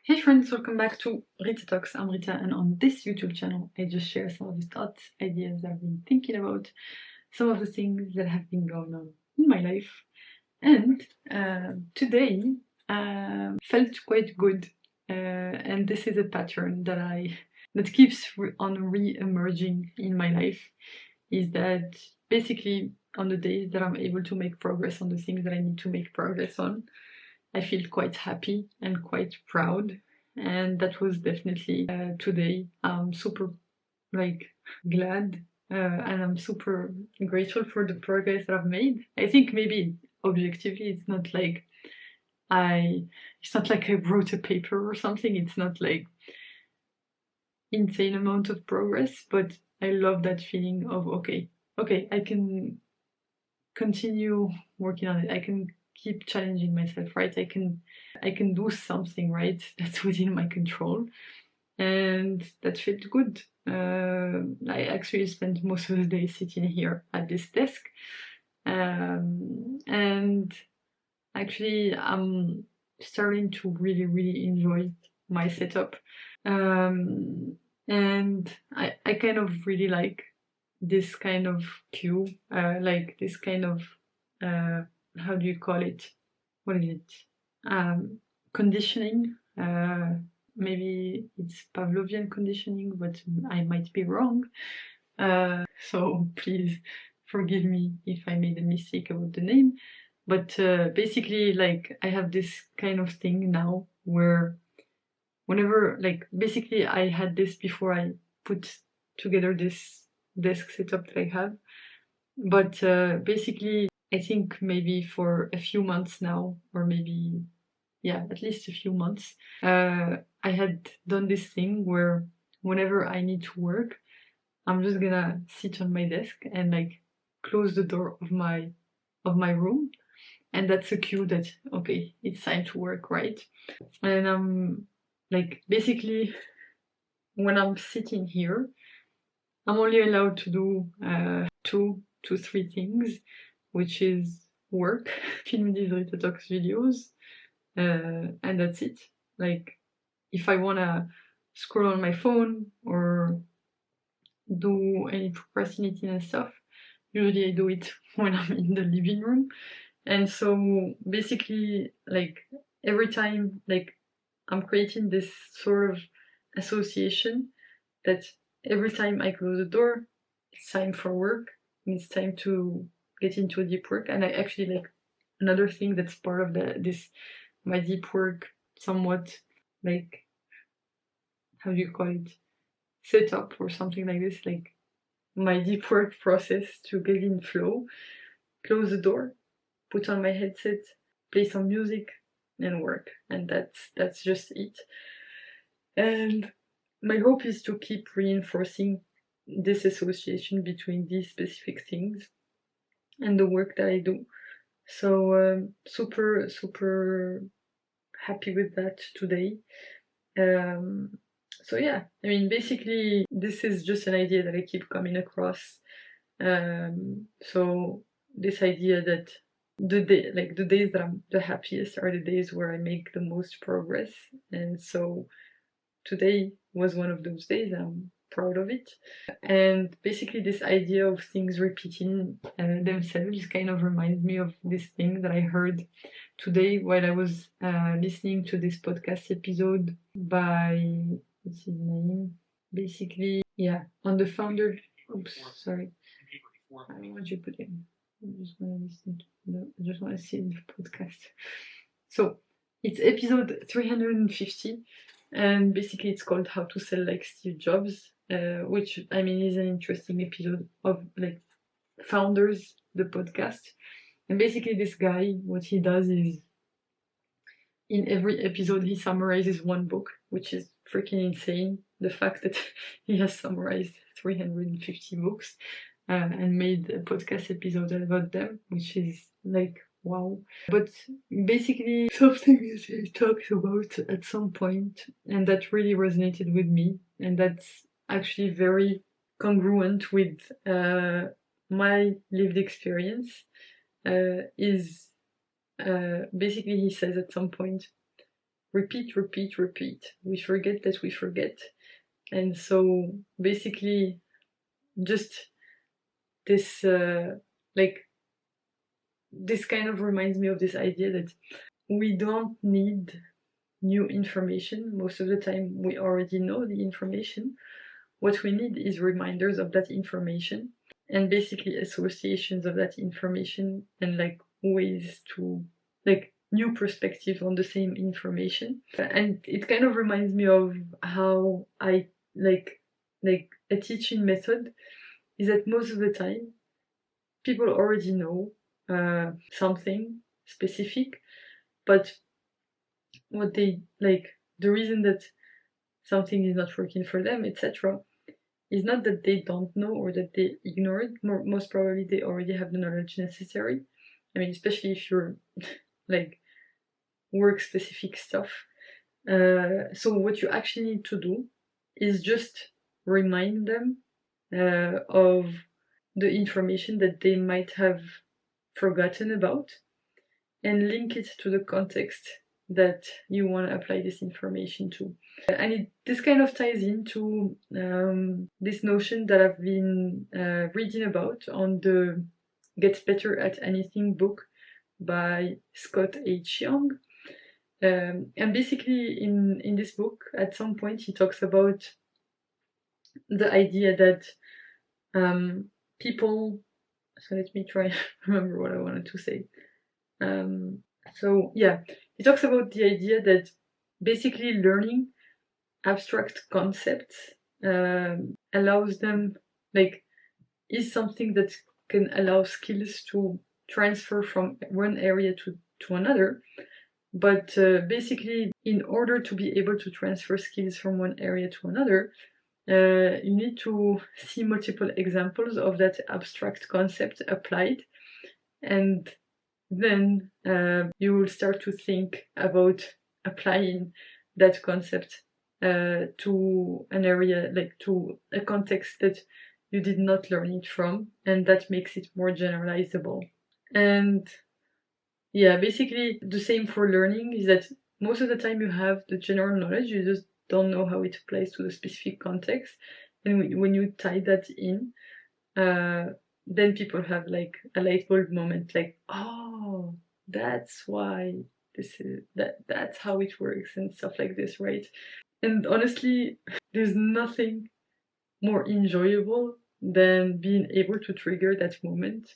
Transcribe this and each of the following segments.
Hey friends, welcome back to Rita Talks. I'm Rita, and on this YouTube channel, I just share some of the thoughts, ideas I've been thinking about, some of the things that have been going on in my life. And today felt quite good, and this is a pattern that keeps on re-emerging in my life. Is that basically on the days that I'm able to make progress on the things that I need to make progress on, I feel quite happy and quite proud, and that was definitely today. I'm super glad, and I'm super grateful for the progress that I've made. I think maybe objectively it's not like I wrote a paper or something. It's not like insane amount of progress, but I love that feeling of okay, I can continue working on it. I can keep challenging myself, right? I can do something, right? That's within my control, and that felt good. I actually spent most of the day sitting here at this desk, and actually I'm starting to really enjoy my setup, and I kind of really like this kind of cue, like this kind of how do you call it? What is it? Conditioning. Maybe it's Pavlovian conditioning, but I might be wrong. So please forgive me if I made a mistake about the name. But basically, like, I have this kind of thing now where whenever, like, basically I had this before I put together this desk setup that I have. But basically, I think maybe for a few months now, or maybe, yeah, at least a few months, I had done this thing where whenever I need to work, I'm just gonna sit on my desk and like close the door of my room, and that's a cue that okay, it's time to work, right? And like basically when I'm sitting here, I'm only allowed to do two to three things, which is work, film these Rita Talks videos, and that's it. Like, if I wanna scroll on my phone or do any procrastinating and stuff, usually I do it when I'm in the living room. And so basically, like, every time, like, I'm creating this sort of association that every time I close the door, it's time for work, and it's time to get into deep work. And I actually like another thing that's part of this my deep work, somewhat like, how do you call it, setup or something like this, like my deep work process to get in flow, close the door, put on my headset, play some music, and work. And that's just it. And my hope is to keep reinforcing this association between these specific things and the work that I do. So super happy with that today. So yeah, I mean, basically this is just an idea that I keep coming across. So this idea that the days that I'm the happiest are the days where I make the most progress, and so today was one of those days, and I'm proud of it. And basically this idea of things repeating themselves kind of reminds me of this thing that I heard today while I was listening to this podcast episode by, what's his name? Basically, yeah, on the founder. Oops, sorry. What you put in? I just want to listen to I just want to see the podcast. So it's episode 350, and basically it's called How to Sell Like Steve Jobs, which I mean is an interesting episode of like Founders, the podcast. And basically this guy, what he does is in every episode he summarizes one book, which is freaking insane. The fact that he has summarized 350 books and made a podcast episode about them, which is like wow. But basically something that he talks about at some point, and that really resonated with me, and that's actually very congruent with my lived experience, is basically he says at some point repeat, repeat, repeat. We forget that we forget. And so basically just this this kind of reminds me of this idea that we don't need new information. Most of the time we already know the information. What we need is reminders of that information and basically associations of that information and like ways to like new perspectives on the same information. And it kind of reminds me of how I like a teaching method is that most of the time people already know something specific, but what they like the reason that something is not working for them, etc., is not that they don't know or that they ignore it. Most probably they already have the knowledge necessary. I mean, especially if you're like work specific stuff. So what you actually need to do is just remind them of the information that they might have forgotten about and link it to the context that you want to apply this information to. And this kind of ties into this notion that I've been reading about on the Get Better at Anything book by Scott H. Young. And basically in this book, at some point, he talks about the idea that people... So let me try remember what I wanted to say. So yeah, he talks about the idea that basically learning abstract concepts allows them, like, is something that can allow skills to transfer from one area to another. But basically, in order to be able to transfer skills from one area to another, you need to see multiple examples of that abstract concept applied, and then you will start to think about applying that concept to an area, like to a context that you did not learn it from, and that makes it more generalizable. And yeah, basically the same for learning is that most of the time you have the general knowledge, you just don't know how it applies to the specific context. And when you tie that in, then people have like a light bulb moment, like, oh, that's why that's how it works and stuff like this, right? And honestly, there's nothing more enjoyable than being able to trigger that moment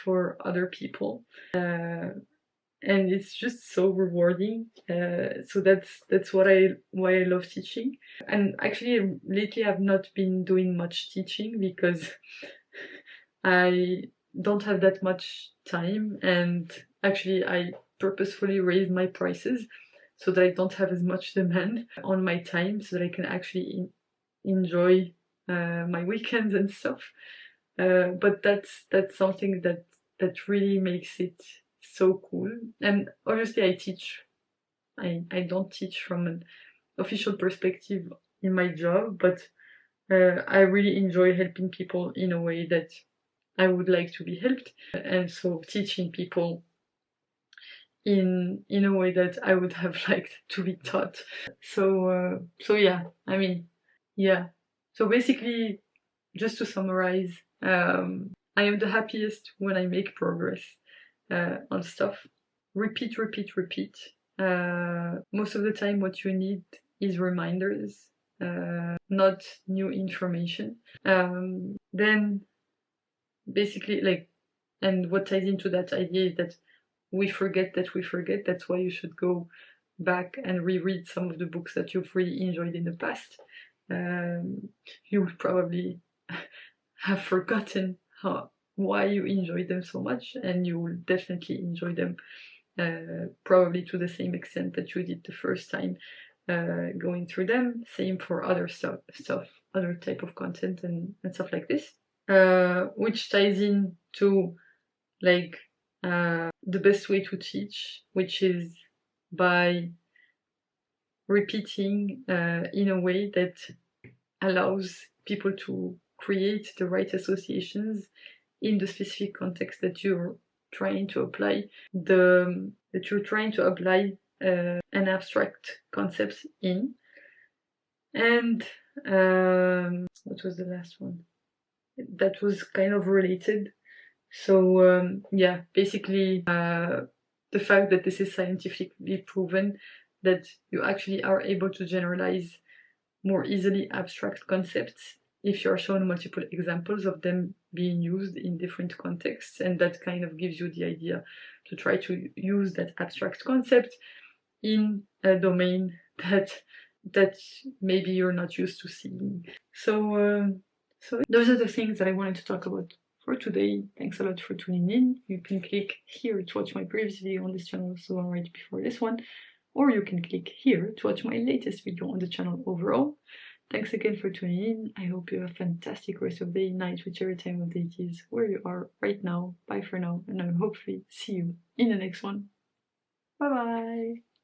for other people. And it's just so rewarding. So that's why I love teaching. And actually, lately I've not been doing much teaching because I don't have that much time, and actually I purposefully raise my prices so that I don't have as much demand on my time, so that I can actually enjoy my weekends and stuff. But that's something that really makes it so cool. And obviously I teach. I don't teach from an official perspective in my job, but I really enjoy helping people in a way that I would like to be helped, and so teaching people in a way that I would have liked to be taught. So yeah, I mean, yeah. So basically, just to summarize, I am the happiest when I make progress on stuff. Repeat, repeat, repeat. Most of the time, what you need is reminders, not new information. Then basically, like, and what ties into that idea is that we forget that we forget. That's why you should go back and reread some of the books that you've really enjoyed in the past. You would probably have forgotten why you enjoyed them so much, and you will definitely enjoy them probably to the same extent that you did the first time going through them. Same for other stuff, other type of content and stuff like this, which ties in to like the best way to teach, which is by repeating in a way that allows people to create the right associations in the specific context that you're trying to apply an abstract concept in. And what was the last one? That was kind of related. So yeah, basically the fact that this is scientifically proven that you actually are able to generalize more easily abstract concepts if you're shown multiple examples of them being used in different contexts, and that kind of gives you the idea to try to use that abstract concept in a domain that maybe you're not used to seeing. So those are the things that I wanted to talk about for today. Thanks a lot for tuning in. You can click here to watch my previous video on this channel, so right before this one, or you can click here to watch my latest video on the channel overall. Thanks again for tuning in. I hope you have a fantastic rest of the day, night, whichever time of day it is, where you are right now. Bye for now, and I'll hopefully see you in the next one. Bye bye!